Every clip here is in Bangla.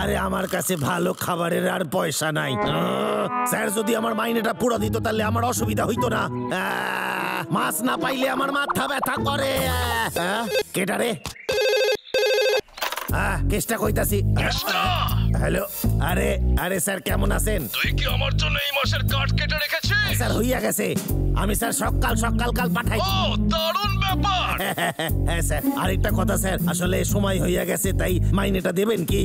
আরে আমার কাছে ভালো খাবারের আর পয়সা নাই। স্যার যদি আমার মাইনেটা পুরো দিত তাহলে আমার অসুবিধা হইতো না। মাছ না পাইলে আমার মাথা ব্যথা করে। কেটারে কেষ্টা কইতাছি। হ্যালো, আরে আরে স্যার কেমন আছেন? তুই কি আমার জন্য এই মাসের কাট কেটে রেখেছিস? স্যার হইয়া গেছে, আমি স্যার সকাল কাল পাঠাই। ও দারুণ ব্যাপার। হ্যাঁ স্যার, আরেকটা কথা স্যার, আসলে সময় হইয়া গেছে তাই মাইনেটা দেবেন কি?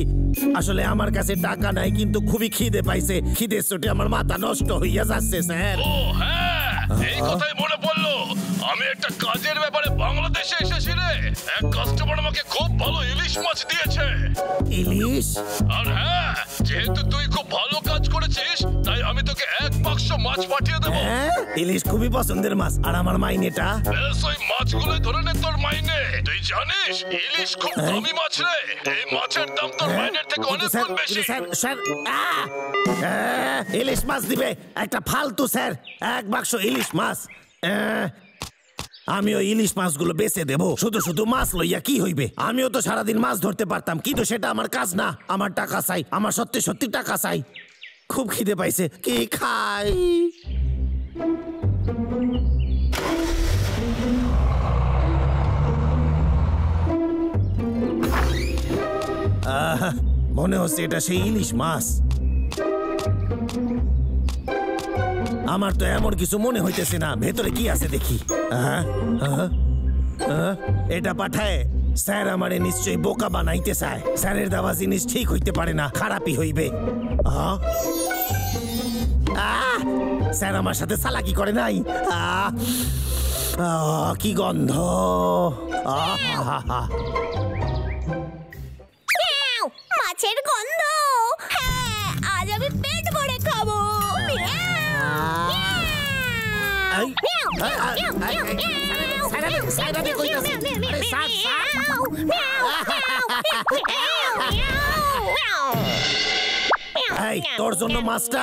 আসলে আমার কাছে টাকা নাই কিন্তু খুবই খিদে পাইছে, খিদের চোটে আমার মাথা নষ্ট হইয়া যাচ্ছে স্যার। ও হ্যাঁ, এই কথাই মনে পড়লো, আমি একটা কাজের ব্যাপারে বাংলাদেশে এসেছি রে। এক কাস্টমার আমাকে খুব ভালো ইলিশ মাছ দিয়েছে। ইলিশ? আর হ্যাঁ, যেহেতু তুই খুব ভালো কাজ করেছিস তাই আমি তোকে 1 বাক্স মাছ পাঠিয়ে দেবো। ইলিশ খুবই পছন্দের মাছ, আর আমার মাইনেটা? বেশ, ওই মাছগুলো ধরে নে তোর মাইনে। তুই জানিস ইলিশ খুব দামি মাছ রে, এই মাছের দাম তোর মাইনের থেকে অনেক গুণ বেশি। স্যার ইলিশ মাছ দিবে একটা ফালতু স্যার, 1 বাক্স ইলিশ মাছ। আমিও ইলিশ মাছগুলো বেচে দেবো, শুধু শুধু মাছ লইয়া কি হইবে? আমিও তো সারাদিন মাছ ধরতে পারতাম, কিন্তু সেটা আমার কাজ না। আমার টাকা চাই, আমার সত্যি সত্যি টাকা চাই। খুব খিদে পাইছে, কি খাই? মনে হচ্ছে এটা সেই ইলিশ মাছ। আমার তো এমন কিছু মনে হইতেছে না, ভেতরে কি আছে দেখি। এটা পাঠায় স্যার আমারে নিশ্চয়ই বোকা বানাইতে চায়। স্যারের দেওয়া জিনিস ঠিক হইতে পারে না, খারাপই হইবে। স্যার আমার সাথে চালাকি করে নাই? কি গন্ধ! মাছের গন্ধ। হ্যাঁ, আজ আমি পেট ভরে খাবো। তোর জন্য মাছটা।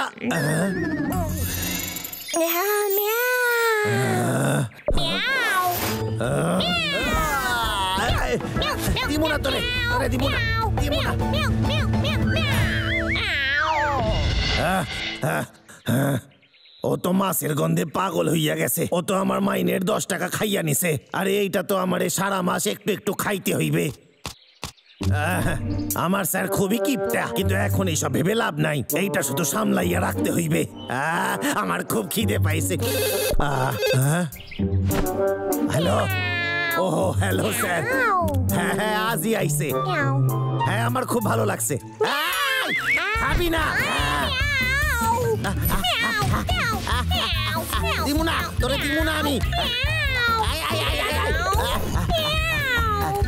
দিমু না তোরে, দিমু না। ও তো মাছের গন্ধে পাগল হইয়া গেছে। ও তো আমার মাইনের 10 টাকা খাইয়া নিছে। আরে এইটা তো আমারে সারা মাস একটু একটু খাইতে হইবে। আমার স্যার খুবই কিপটা, কিন্তু এখন এইসব ভেবে লাভ নাই, এইটা শুধু সামলাইয়া রাখতে হইবে। আমার খুব খিদে পাইছে। হ্যালো, ও হ্যালো স্যার। হ্যাঁ আজই আইছে। হ্যাঁ আমার খুব ভালো লাগছে। খাবি না? দিমু না তোরে, দিমু না আমি।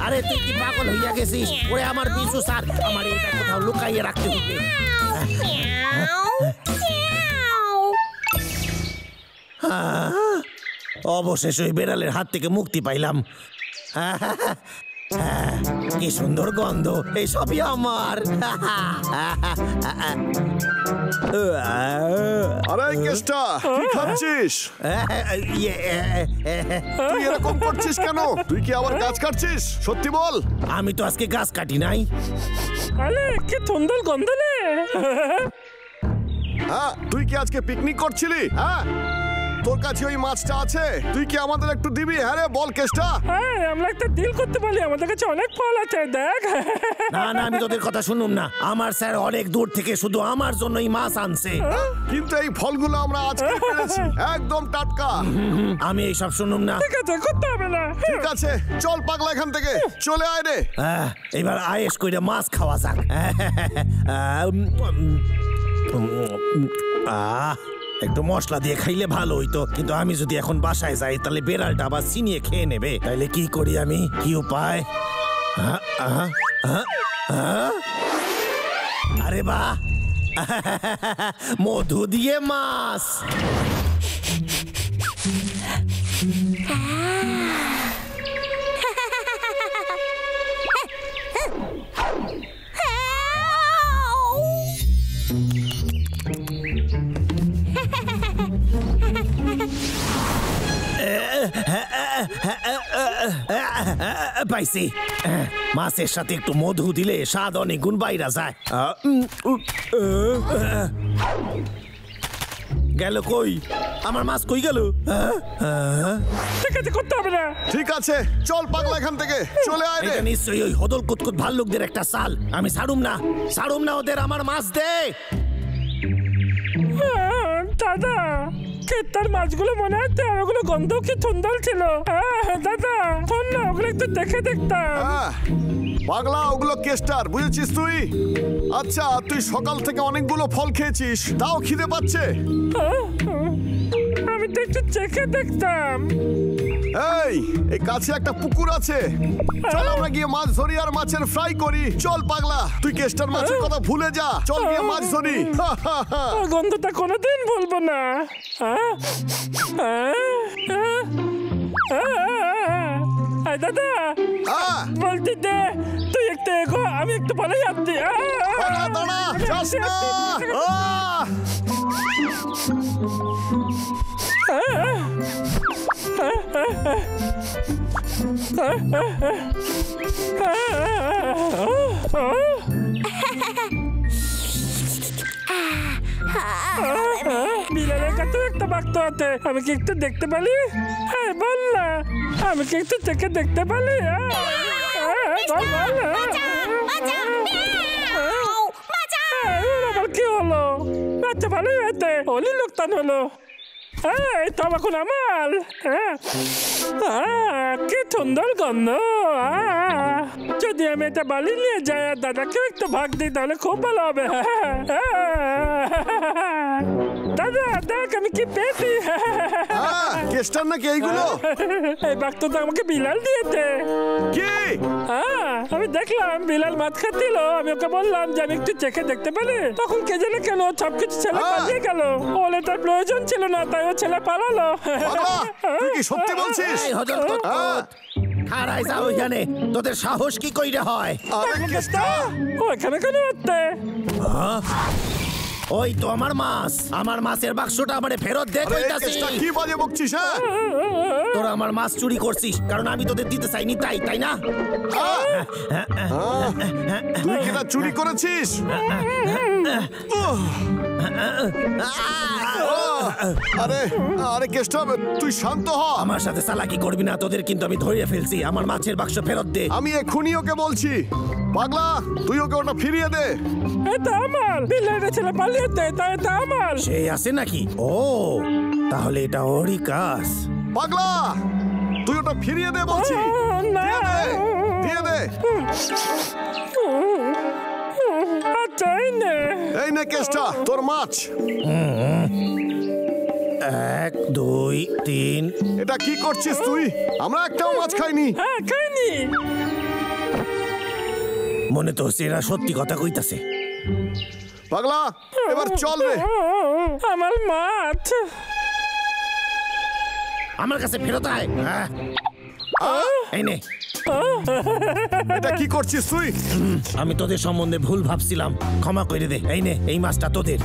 আরে তুই কি পাগল হইয়া গেছিস? ওরে আমার পিছু স্যার, আমার এটা কোথাও লুকাইয়ে রাখতে হবে। অবশেষে ওই বেড়ালের হাত থেকে মুক্তি পাইলাম। কি সুন্দর গন্ধ, এই সবই আমার। আরে কেষ্টা, কি খাচ্ছিস? তুই এরকম করছিস কেন? তুই কি আবার গাছ কাটছিস? সত্যি বল। আমি তো আজকে গাছ কাটি নাই। আরে কি সুন্দর গন্ধ রে। হ্যাঁ, তুই কি আজকে পিকনিক করছিলি? হ্যাঁ, তোর কাছে ওই মাছটা আছে, তুই কি আমাদের একটু দিবি? হ্যাঁ রে বল কেষ্টা। হ্যাঁ, আমরা একটা ডিল করতে পারি, আমাদের কাছে অনেক ফল আছে, দেখ। না না, আমি তোদের কথা শুনুম না। আমার স্যার অনেক দূর থেকে শুধু আমার জন্যই মাছ আনছে। কিন্তু এই ফলগুলো আমরা আজকে পেয়েছি, একদম টাটকা। আমি এইসব শুনুম না। ঠিক আছে, করতে হবে না। ঠিক আছে, চল পাগলা এখান থেকে, চলে আয় রে। এবার আয়েশ কইরা মাছ খাওয়া যাক। একটু মশলা দিয়ে খাইলে ভালো হইতো, কিন্তু আমি যদি এখন বাসায় যাই তাহলে বেড়ালটা আবার চিনিয়ে খেয়ে নেবে। তাইলে কি করি আমি? কি উপায়? আরে বাহ, মধু দিয়ে মাছ। পাইছি। মাছের সাথে একটু মধু দিলে স্বাদ অনেক গুণ বাইরা যায়। গেল কই? আমার মাছ কই গেল? ঠিক আছে, করতে হবে না। ঠিক আছে, চল পাগলা এখান থেকে চলে আয় রে। এটা নিশ্চয়ই ওই হদল কুতকুত ভাল্লুকদের একটা চাল। আমি ছাড়ুম না ওদের। আমার মাছ দে। দাদা, ক্ষেতার মাছগুলো মনে হয় ওগুলো গন্ধ কি সুন্দর ছিল। দাদা শোন না, ওগুলো একটু দেখে দেখতাম। পাগলা, ওগুলো কেস্টার, বুঝেছিস তুই? আচ্ছা, তুই সকাল থেকে অনেকগুলো ফল খেয়েছিস, তাও খিদে পাচ্ছে? আমি তো একটু চেখে দেখতাম। এই কাছে একটা পুকুর আছে, চল আমরা গিয়ে মাছ ধরি আর মাছের ফ্রাই করি। চল পাগলা, তুই কেস্টার মাছের কথা ভুলে যা, চল গিয়ে মাছ ধরি। গন্ধটা কোনোদিন ভুলবো না। দাদা বলতে দে, তুই একটু এগো, আমি একটু পরে যাচ্ছি। দাঁড়া, যাস না। বিড়ালের কাছেও একটা বাক্ত আছে, আমি কি একটু দেখতে পারি? হ্যাঁ বল না, আমি কি একটু চেখে দেখতে পারি? আবার কি হলো? আচ্ছা ভালো হয়েছে, হলি লোকটান হলো। এই তো এখন আমার কি সুন্দর গন্ধ। যদি আমি এটা বালি নিয়ে যাই আর দাদাকেও একটু ভাগ দিই তাহলে খুব ভালো হবে। দাদা দেখ আমি কি পেয়েছি। কেস্টার নাকি এইগুলো? এই বাক্ত তো আমাকে বিলাল দিয়েছে। কি? আমি দেখলাম বিলাল মাছ খাচ্ছিল, আমি ওকে বললাম যে আমি একটু চেখে দেখতে পারি। তখন কে জানে কেন সবকিছু ছেলে পালিয়ে গেল। বলে তার প্রয়োজন ছিল না, তাই ও ছেলে পালালো। তুই কি সত্যি বলছিস? এই হদল কুতকুত, খারাই যা ওইখানে। তোদের সাহস কি কইরা হয়? ও এখানে কেন হচ্ছে? ওই তো আমার মাছ, আমার মাছের বাক্সটা আমারে ফেরত দে কইতাছি। কি বাজে বকছিস? তোরা আমার মাছ চুরি করছিস, কারণ আমি তোদের দিতে চাইনি, তাই না? তুই কি না চুরি করেছিস? আরে কেস্টার, তুই শান্ত হ। আমার সাথে চালাকি করবি না, তোদের কিন্তু আমি ধরে ফেলছি। আমার মাছের বাক্স ফেরত দে। আমি এক্ষুনি ওকে বলছি। পাগলা, তুই ওকে ওটা ফিরিয়ে দে। এটা আমার বিলালের ছেলে পালিয়েছে, তাই এটা আমার। সে আছে নাকি? ও তাহলে এটা ওরই কাজ। পাগলা, তুই ওটা ফিরিয়ে দে বলছি। দিয়ে দে। আচ্ছা এই নে কেস্টা, তোর মাছ। 1 2 3। এটা কি করছিস তুই? আমরা একটাও মাছ খাইনি। হ্যাঁ খাইনি। মনে তো হচ্ছে এরা সত্যি কথা কইতাছে। পাগলা, এবার চল রে। আমার মাছ আমার কাছে ফেরত আয়। এই নে। এটা কি করছিস তুই? আমি তোদের সম্বন্ধে ভুল ভাবছিলাম, ক্ষমা করে দে। এই নে, এই মাছটা তোদের।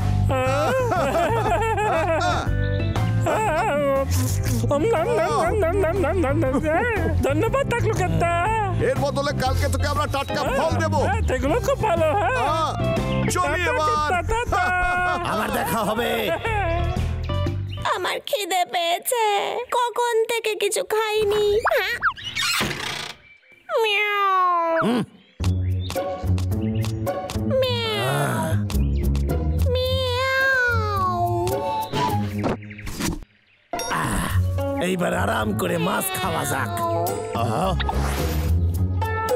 ধন্যবাদ থাকলো কেতা। এর বদলে কালকে তোকে আমরা টাটকা ফল দেবো। সেগুলো খুব ভালো। চলি এবার। আবার দেখা হবে। আমার খিদে পেয়েছে, কখন থেকে কিছু খাইনি। মিয়াও মিয়াও মিয়াও। এইবার আরাম করে মাছ খাওয়া যাক।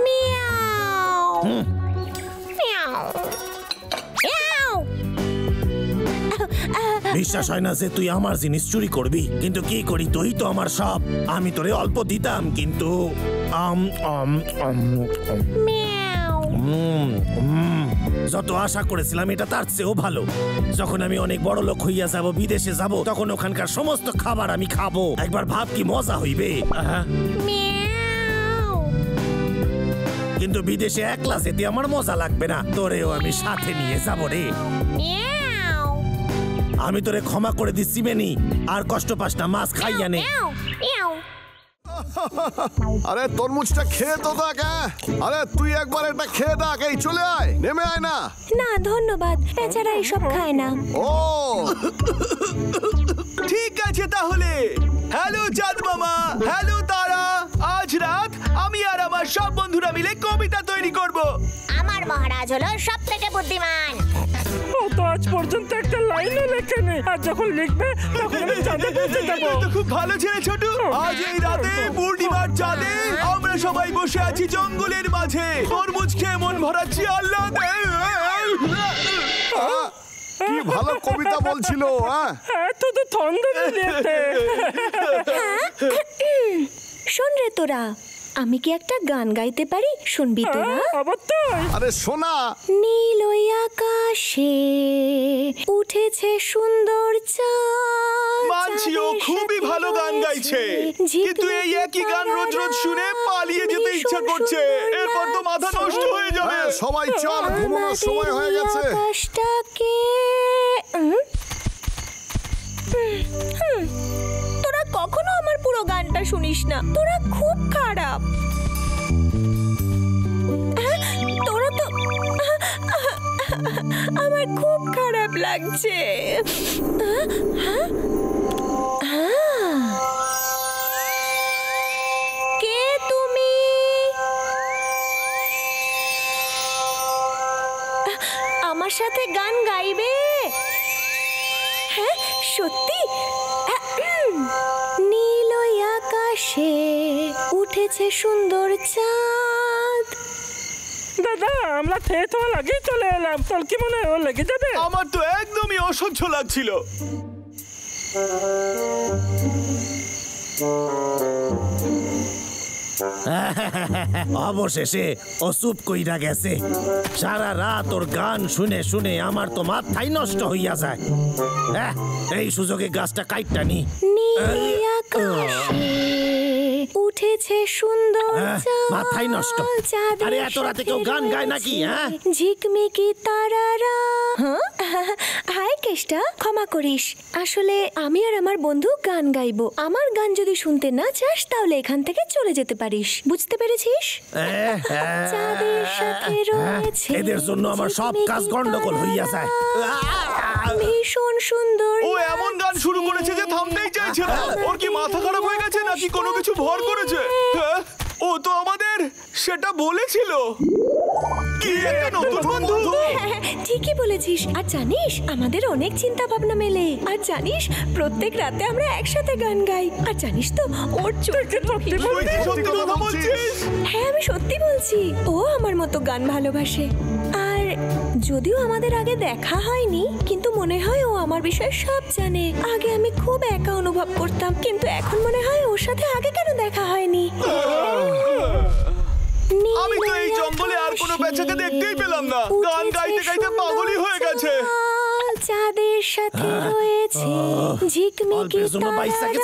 মিয়াও মিয়াও মিয়াও। বিশ্বাস হয় না যে তুই আমার জিনিস চুরি করবি, কিন্তু কি করি, তুই তো আমার সব। আমি তোরে অল্প দিতাম, কিন্তু যত আশা করেছিলাম এটা তার চেয়েও ভালো। যখন আমি অনেক বড় লোক হইয়া যাব, বিদেশে যাব, তখন ওখানকার সমস্ত খাবার আমি খাবো। একবার ভাব কি মজা হইবে। কিন্তু বিদেশে একলা যেতে আমার মজা লাগবে না, তোরেও আমি সাথে নিয়ে যাব রে। আমি তোরে ক্ষমা করে দিচ্ছি মেনি, আর কষ্ট পাস না, মাছ খাইয়া নে। আরে তরমুজটা খেয়ে তো দেখ। আরে তুই একবার এটা খেয়ে দেখ। এই চলে আয়, নেমে আয় না। না ধন্যবাদ, বেচারা এসব খায় না। ও ঠিক আছে তাহলে। হ্যালো চাঁদ মামা, হ্যালো তারা। আজ রাত আমি আর আমার সব বন্ধুরা মিলে কবিতা তৈরি করব। আমার মহারাজ হলো সব থেকে বুদ্ধিমান। ও তো আজ পর্যন্ত একটা লাইনও লেখেনি, আর যখন লিখবে তখন আমি চাঁদে পৌঁছে যাবো। তো খুব ভালো ছেলে ছোটু। আজ এই রাতে পূর্ণিমার চাঁদে আমরা সবাই বসে আছি জঙ্গলের মাঝে, তরমুজ খেয়ে মন ভরাচ্ছি আহ্লাদে। কি ভালো কবিতা বলছিল। হ্যাঁ, তো থন্ডর দিয়েছে। শোন রে তোরা, আমি কি একটা গান গাইতে পারি? শুনবি তোরা? অবশ্যই। আরে শোনা। নীল ওই আকাশে উঠেছে সুন্দর চাঁদ। মানছি ও খুবই ভালো গান গাইছে, কিন্তু এই একই গান রোজ রোজ শুনে পালিয়ে যেতে ইচ্ছা করছে। এরপর তো মাথা নষ্ট হয়ে যাবে। হ্যাঁ, সবাই চল, ঘুমানোর সময় হয়ে গেছে। আকাশটাকে তোরা কখনো আমার পুরো গানটা শুনিস না। তোরা খুব খারাপ। তোরা তো আমার খুব খারাপ লাগছে। কে তুমি? আমার সাথে গান গাইবে? হ্যাঁ সত্যি? নীল ওই আকাশে উঠেছে সুন্দর চাঁদ। দাদা, আমরা খেয়ে তো আগেই চলে এলাম। তোর কি মনে হয় ও লেগে যাবে? আমার তো একদমই অসহ্য লাগছিল। অবশেষে ও চুপ কইরা গেছে। সারা রাত ওর গান শুনে শুনে আমার তো মাথাই নষ্ট হইয়া যায়। এই সুযোগে গাছটা কাইটটা নি। নীল আকাশে উঠেছে সুন্দর চাঁদ। মাথাই নষ্ট। আরে এত রাতে কেউ গান গায় নাকি? ঝিকমিকি তারারা। হাই কেষ্টা, ক্ষমা করিস। আসলে আমি আর আমার বন্ধু গান গাইবো। আমার গান যদি শুনতে না চাস তাহলে এখান থেকে চলে যেতে পারিস। বুঝতে পেরেছিস? চাঁদের সাথে রয়েছে এদের জন্য আমার সব কাজ গন্ডগোল হইয়া যায়। ভীষণ সুন্দর। ও এমন গান শুরু করেছে যে থামতেই চাইছে না। ওর কি মাথা খারাপ হয়ে গেছে নাকি কোনো কিছু ভর করেছে? হ্যাঁ, ও তো আমাদের সেটা বলেছিল। কি একটা নতুন বন্ধু। ঠিকই বলেছিস। আর জানিস আমাদের অনেক চিন্তা ভাবনা মেলে। আর জানিস প্রত্যেক রাতে আমরা একসাথে গান গাই। আর জানিস তো ওর চোখে তুই কি সত্যি কথা বলছিস? হ্যাঁ আমি সত্যি বলছি। ও আমার মতো গান ভালোবাসে। আর যদিও আমাদের আগে দেখা হয়নি, কিন্তু মনে হয় ও আমার বিষয়ে সব জানে। আগে আমি খুব একা অনুভব করতাম, কিন্তু এখন মনে হয় ওর সাথে আগে কেন দেখা হয়নি। আমি তো এই জঙ্গলে আর কোনো বেচাকে দেখতেই পেলাম না। গান গাইতে গাইতে পাগলই হয়ে গেছে। চাঁদের সাথে রয়েছে ঝিকমিকি তারারা।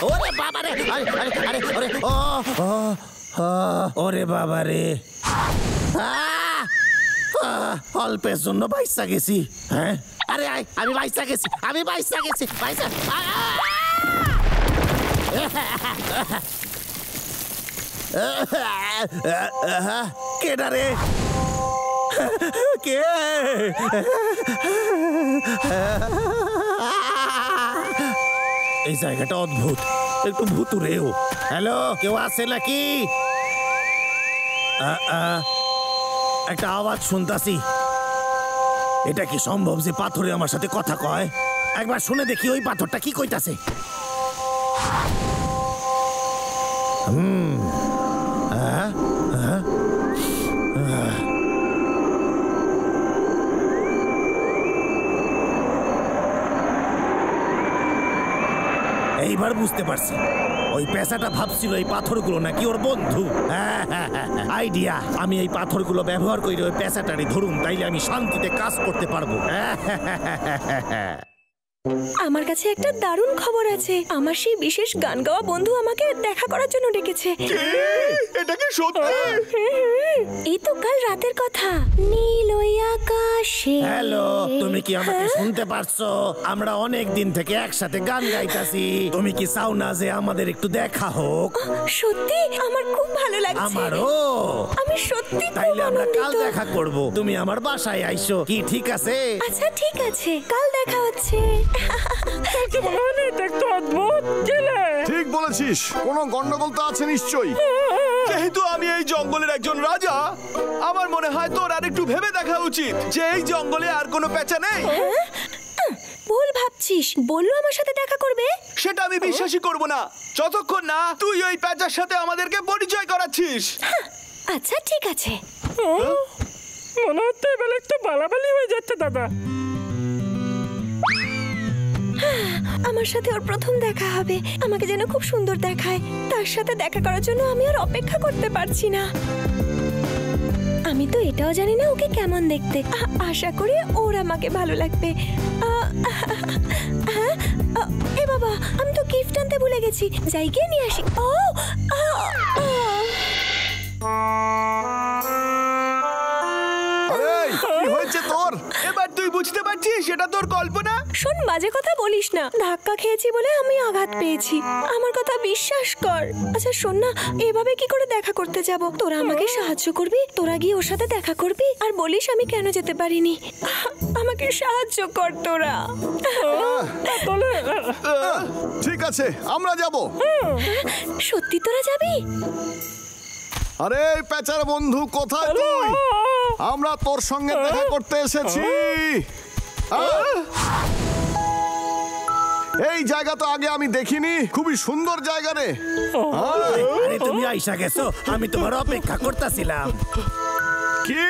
ওরে বাবা রে, ওরে বাবা রে, অল্পের জন্য বাইসা গেছি। হ্যাঁ আরে আমি বাইসা গেছি, আমি বাইসা গেছি। কেডা রে? কে? এই জায়গাটা অদ্ভুত, একটু ভুতুরেও। হ্যালো, কেউ আছে নাকি? একটা আওয়াজ শুনতাছি। এটা কি সম্ভব যে পাথরে আমার সাথে কথা কয়? একবার শুনে দেখি ওই পাথরটা কি কইতাছে। এইবার বুঝতে পারছি, ওই পেশাটা ভাবছিল এই পাথরগুলো নাকি ওর বন্ধু। আইডিয়া, আমি এই পাথরগুলো ব্যবহার করে ওই পেশাটারই ধরুন, তাইলে আমি শান্তিতে কাজ করতে পারবো। আমার কাছে একটা দারুণ খবর আছে। আমার সেই বিশেষ গান গাওয়া বন্ধু আমাকে দেখা করার জন্য ডেকেছে। এটা কি সত্যি? এই তো কাল রাতের কথা। নীল ওই আকাশে। হ্যালো, তুমি কি আমাকে শুনতে পারছো? আমরা অনেক দিন থেকে একসাথে গান গাইতাছি। তুমি কি চাও না যে আমাদের একটু দেখা হোক? সত্যি আমার খুব ভালো লাগছে। আমারও। আমি সত্যি খুব তাইলে আমরা কাল আনন্দিত। দেখা করব। তুমি আমার বাসায় আইসো, কি ঠিক আছে? আচ্ছা ঠিক আছে, কাল দেখা হচ্ছে। কি মনে হয় না এটা একটু অদ্ভুত? গেলে ঠিক বলেছিস, কোনো গন্ডগোল তো আছে নিশ্চয়ই। যেহেতু আমি এই জঙ্গলের একজন রাজা, আমার মনে হয় তোর আর একটু ভেবে দেখা উচিত যে এই জঙ্গলে আর কোনো পেঁচা নেই। ভুল ভাবছিস। বললো আমার সাথে দেখা করবে। সেটা আমি বিশ্বাসই করব না যতক্ষণ না তুই ওই পেঁচার সাথে আমাদেরকে পরিচয় করাচ্ছিস। আচ্ছা ঠিক আছে। মনে হচ্ছে এবার একটু বালাবালি হয়ে যাচ্ছে দাদা। আমার সাথে ওর প্রথম দেখা হবে। আমাকে যেন খুব সুন্দর দেখায়। তার সাথে দেখা করার জন্য আমি আর অপেক্ষা করতে পারছি না। আমি তো এটাও জানি না ওকে কেমন দেখতে। আশা করি ওর আমাকে ভালো লাগবে। হ্যাঁ, এ বাবা, আমি তো গিফট আনতে ভুলে গেছি। যাই গিয়ে নিয়ে আসি। ও আরে কি হয়েছে তোর? এবার তুই বুঝতে পারছিস সেটা তোর কল্পনা? শোন, বাজে কথা বলিস না। ধাক্কা খেয়েছি বলে আমি আঘাত পেয়েছি। আমার কথা বিশ্বাস কর। আচ্ছা শোন না, এভাবে কি করে দেখা করতে যাব? তোরা আমাকে সাহায্য করবি? তোরা গিয়ে ওর সাথে দেখা করবি আর বলিস আমি কেন যেতে পারিনি। আমাকে সাহায্য কর তোরা। ঠিক আছে, আমরা যাব। সত্যি তোরা যাবি? আরে পেঁচার বন্ধু, কোথায় তুই? আমরা তোর সঙ্গে দেখা করতে এসেছি। এই জায়গা তো আগে আমি দেখিনি। খুবই সুন্দর জায়গা রে। আরে তুমি আইসা গেছো, আমি তোমার অপেক্ষা করতেছিলাম। কি?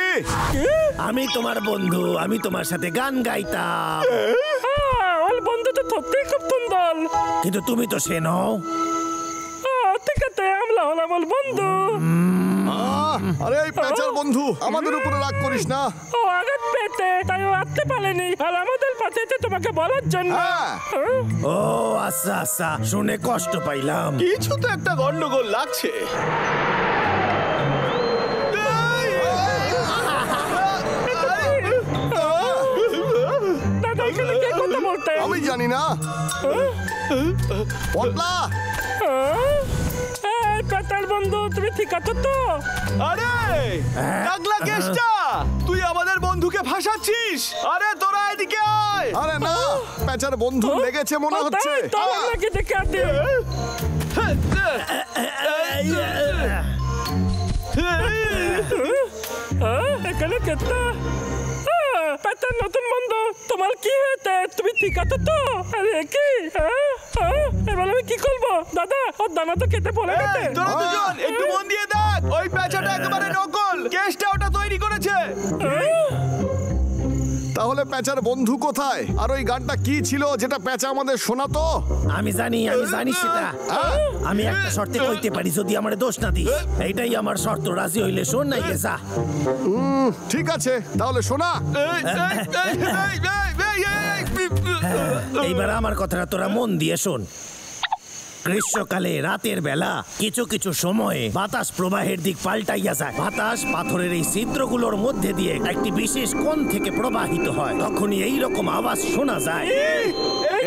আমি তোমার বন্ধু, আমি তোমার সাথে গান গাইতাম। ওর বন্ধু তো সত্যিই খুব সুন্দর। কিন্তু তুমি তো সে নও। ঠিক আছে, আমরা হলাম ওর বন্ধু। আরে এই পেঁচার বন্ধু, আমাদের উপরে রাগ করিস না। ও আঘাত পেতে তাই ও আসতে পারেনি, আর আমাদের পাশে এসে তোমাকে বলার জন্য। হ্যাঁ। ও আচ্ছা আচ্ছা, শুনে কষ্ট পাইলাম। কিছু তো একটা গন্ডগোল লাগছে। দাদা এখানে কে কথা বলতে? আমি জানি না। পটলা, পেটার বন্ধু, তুমি ঠিক আছো তো? আরে টাকলা কেষ্টা, তুই আমাদের বন্ধুকে ভাসাচ্ছিস। আরে তোরা এদিকে আয়। আরে না, পেঁচার বন্ধু লেগেছে মনে হচ্ছে। তো আপনাকে দেখে আদি। এখানে কেতা পেটার নতুন বন্ধু, তোমার কি হয়েছে? তুমি ঠিক আছো তো? আরে কি এবার আমি কি করবো? দাদা ওর দানা তো খেতে পড়ে গেছে। তোরা দুজন একটু মন দিয়ে দেখ, ওই পেঁচাটা একেবারে নকল। কেষ্টা ওটা তৈরি করেছে। তাহলে পেঁচার বন্ধু কোথায়? আর ওই গানটা কি ছিল যেটা পেঁচা আমাদের শোনাতো? আমি জানি সেটা। আমি একটা শর্তে কইতে পারি, যদি আমার দোষ না দিস। এইটাই আমার শর্ত। রাজি হইলে শোন, নাইলে যা। ঠিক আছে, তাহলে শোনা। এইবার আমার কথাটা তোরা মন দিয়ে শোন। গ্রীষ্মকালে রাতের বেলা কিছু কিছু সময়ে বাতাস প্রবাহের দিক পাল্টাইয়া যায়। বাতাস পাথরের এই ছিদ্রগুলোর মধ্যে দিয়ে একটি বিশেষ কোণ থেকে প্রবাহিত হয়। তখনই এইরকম আওয়াজ শোনা যায়।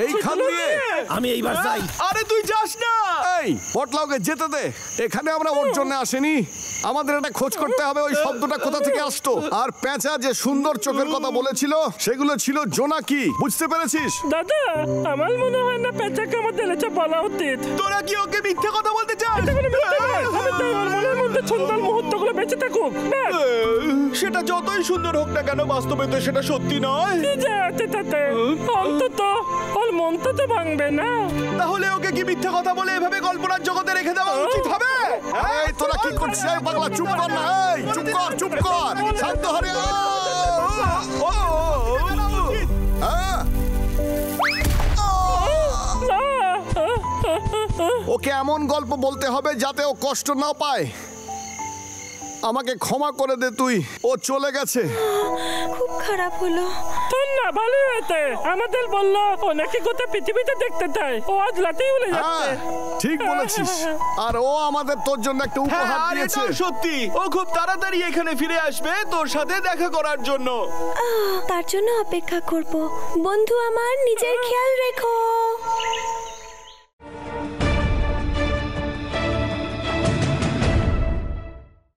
এইখান দিয়ে আমি এইবার যাই। আরে তুই যাস না। এই পটলাওকে যেতে দে। এখানে আমরা ওর জন্য আসেনি। আমাদের একটা খোঁজ করতে হবে ওই শব্দটা কোথা থেকে আসতো। আর পেঁচা যে সুন্দর চোখের কথা বলেছিল সেগুলো ছিল জোনাকি। বুঝতে পেরেছিস? দাদা আমার মনে হয় না পেঁচাকে আমাদের এটা বলা উচিত। তোরা কি ওকে মিথ্যে কথা বলতে চাস? এটা কোনো মিথ্যে নয়। আমি চাই ওর মনের মধ্যে সুন্দর মুহূর্তগুলো বেঁচে থাকুক। ব্যাস। সেটা যতই সুন্দর হোক না কেন, বাস্তবে তো সেটা সত্যি নয়। কি যে আছে তাতে? অন্তত ওর মনটা তো ভাঙবে না। তাহলে ওকে কি মিথ্যে কথা বলে এভাবে কল্পনার জগতে রেখে দেওয়া উচিত হবে? এই তোরা কি করছিস? এই পাগলা চুপ কর না। এই চুপ কর, চুপ কর। শান্ত হরে। হ্যাঁ। ওকে এমন গল্প বলতে হবে যাতে ও কষ্ট না পায়। আমাকে ক্ষমা করে দে তুই। ও চলে গেছে। খুব খারাপ হলো। শোন না, ভালো হয়েছে। আমাদের বললো ও নাকি গোটা পৃথিবীতে দেখতে চায়। ও আজ রাতেই উড়ে যাচ্ছে। হ্যাঁ, ঠিক বলেছিস। আর ও আমাদের তোর জন্য একটা হ্যাঁ, উপহার আর দিয়েছে। এটাও সত্যি, ও খুব তাড়াতাড়ি এখানে ফিরে আসবে তোর সাথে দেখা করার জন্য। তার জন্য অপেক্ষা করব। বন্ধু আমার, নিজের খেয়াল রেখো।